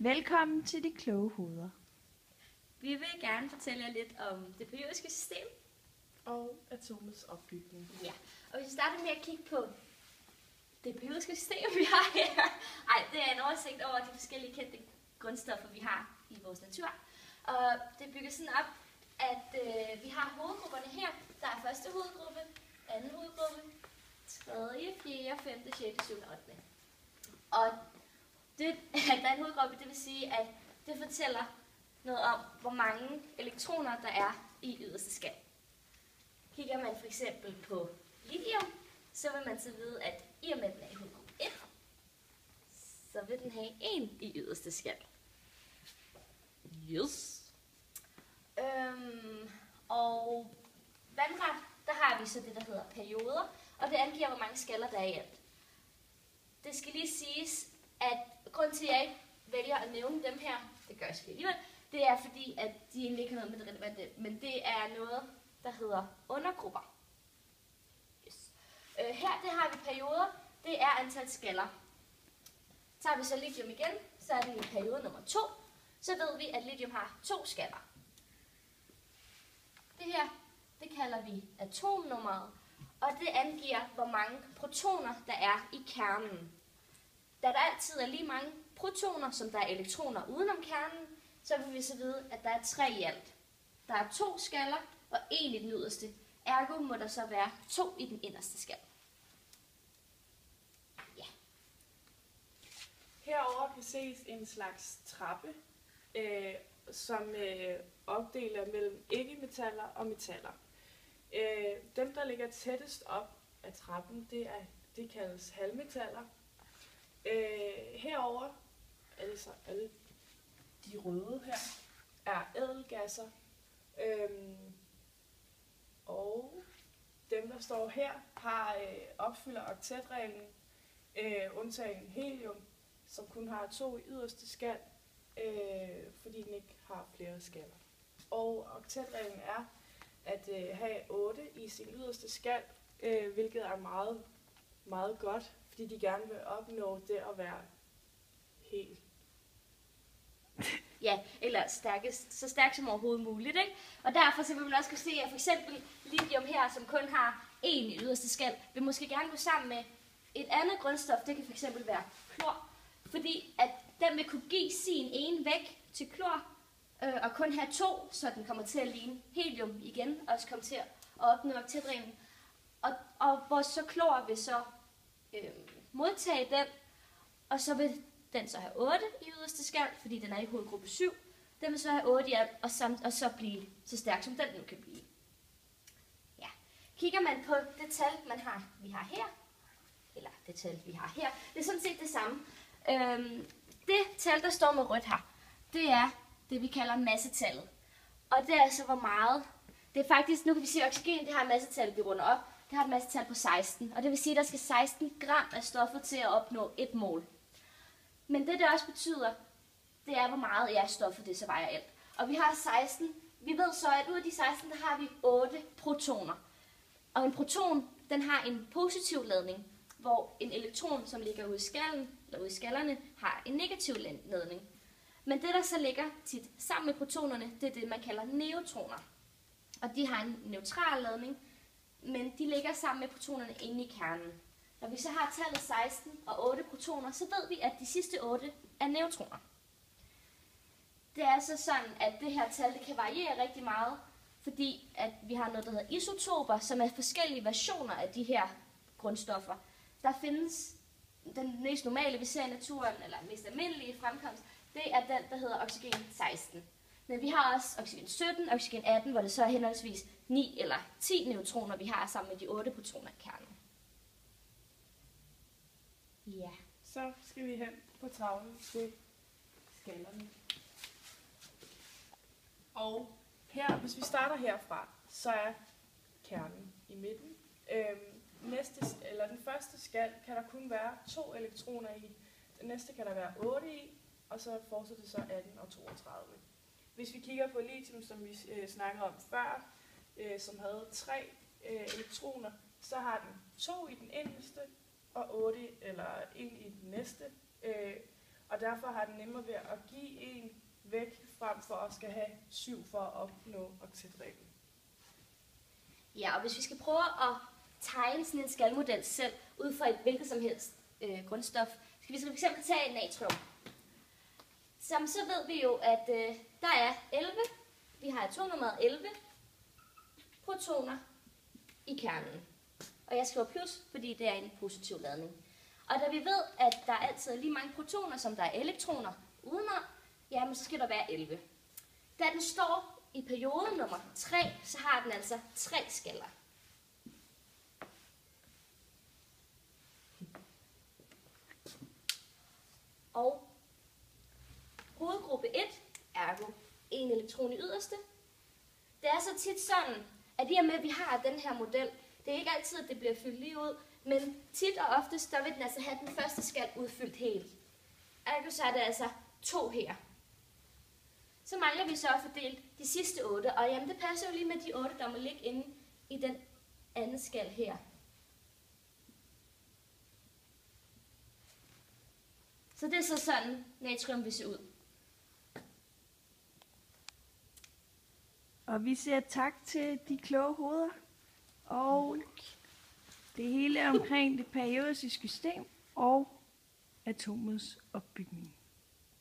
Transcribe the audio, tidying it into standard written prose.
Velkommen til De Kloge Hoveder. Vi vil gerne fortælle jer lidt om det periodiske system. Og atomets opbygning. Ja, og hvis vi starter med at kigge på det periodiske system, vi har her. Det er en oversigt over de forskellige kendte grundstoffer, vi har i vores natur. Og det bygger sådan op, at vi har hovedgrupperne her. Der er første hovedgruppe, anden hovedgruppe, tredje, fjerde, femte, sjette, syvende, ottende. Og det, at der er en hovedgruppe, det vil sige, at det fortæller noget om, hvor mange elektroner der er i yderste skal. Kigger man for eksempel på lithium, så vil man så vide, at i og med den er i hovedgruppe 1, så vil den have 1 i yderste skal. Yes. Og vandret, der har vi så det, der hedder perioder, og det angiver, hvor mange skaller der er i alt. Det skal lige siges, at grund til, at jeg ikke vælger at nævne dem her, det gør jeg selvfølgelig alligevel, det er fordi, at de egentlig ikke har noget med det relevante, men det er noget, der hedder undergrupper. Yes. Her det har vi perioder, det er antal skaller. Tager vi så lithium igen, så er det i periode nummer 2, så ved vi, at lithium har 2 skaller. Det her, det kalder vi atomnummeret, og det angiver, hvor mange protoner der er i kernen. Da der altid er lige mange protoner, som der er elektroner udenom kernen, så vil vi så vide, at der er 3 i alt. Der er 2 skaller og 1 i den yderste. Ergo må der så være 2 i den inderste skal. Ja. Herover kan ses en slags trappe, som opdeler mellem ikke-metaller og metaller. Dem, der ligger tættest op af trappen, det kaldes halvmetaller. Herover er det så alle de røde her er ædelgasser, og dem, der står her, opfylder oktetreglen, undtagen helium, som kun har 2 i yderste skal, fordi den ikke har flere skaller. Og oktetreglen er at have 8 i sin yderste skal, hvilket er meget, meget godt, fordi de gerne vil opnå det at være helt. Ja, eller så stærkt som overhovedet muligt, ikke? Og derfor så vil man også kunne se, at for eksempel lithium her, som kun har 1 i yderste skal, vil måske gerne gå sammen med et andet grundstof. Det kan for eksempel være klor, fordi at den vil kunne give sin ene væk til klor, og kun have 2, så den kommer til at ligne helium igen, og også komme til at opnå oktetreglen. Og hvor så klor vil så modtage den, og så vil den så have 8 i yderste skal, fordi den er i hovedgruppe 7. Den vil så have 8 i alt, og så blive så stærk, som den nu kan blive. Ja. Kigger man på det tal, vi har her, eller det tal, vi har her, det er sådan set det samme. Det tal, der står med rødt her, det er det, vi kalder massetallet. Og det er altså hvor meget. Det er faktisk, nu kan vi se, at oxygen, det har massetallet, vi runder op. Det har et massetal på 16, og det vil sige, at der skal 16 gram af stoffet til at opnå 1 mol. Men det også betyder, det er, hvor meget af stoffet det så vejer alt. Og vi har 16. Vi ved så, at ud af de 16, der har vi 8 protoner. Og en proton, den har en positiv ladning, hvor en elektron, som ligger ude i skallen, eller ude i skallerne, har en negativ ladning. Men det, der så ligger tit sammen med protonerne, det er det, man kalder neutroner. Og de har en neutral ladning, men de ligger sammen med protonerne inde i kernen. Når vi så har tallet 16 og 8 protoner, så ved vi, at de sidste 8 er neutroner. Det er altså sådan, at det her tal det kan variere rigtig meget, fordi at vi har noget, der hedder isotoper, som er forskellige versioner af de her grundstoffer. Der findes den mest normale, vi ser i naturen, eller mest almindelige fremkomst, det er den, der hedder oxygen 16. Men vi har også oxygen 17 og oxygen 18, hvor det så er henholdsvis 9 eller 10 neutroner, vi har sammen med de 8 protoner i kernen. Ja. Så skal vi hen på tavlen til skallerne. Og her, hvis vi starter herfra, så er kernen i midten. Den første skal kan der kun være 2 elektroner i. Den næste kan der være 8 i, og så fortsætter det så 18 og 32. Hvis vi kigger på lithium, som vi snakkede om før, som havde 3 elektroner, så har den 2 i den inderste og 8 eller 1 i den næste. Og derfor har den nemmere ved at give en væk, frem for at skal have 7 for at opnå oktætreglen. Ja, og hvis vi skal prøve at tegne sådan en skalmodel selv, ud fra et hvilket som helst grundstof, skal vi fx tage natrium. Så ved vi jo, at der er 11, vi har atomnummeret 11 protoner i kernen. Og jeg skriver plus, fordi det er en positiv ladning. Og da vi ved, at der altid er lige mange protoner, som der er elektroner udenom, jamen så skal der være 11. Da den står i periode nummer 3, så har den altså 3 skaller. Og hovedgruppe 1, ergo en elektron i yderste. Det er så tit sådan, at i og med, at vi har den her model, det er ikke altid, at det bliver fyldt lige ud, men tit og oftest, der vil den altså have den første skal udfyldt helt. Ergo så er det altså 2 her. Så mangler vi så at fordele de sidste 8, og jamen det passer jo lige med de 8, der må ligge inde i den anden skal her. Så det er så sådan, natrium vil se ud. Og vi siger tak til de kloge hoveder. Og det hele omkring det periodiske system og atomets opbygning.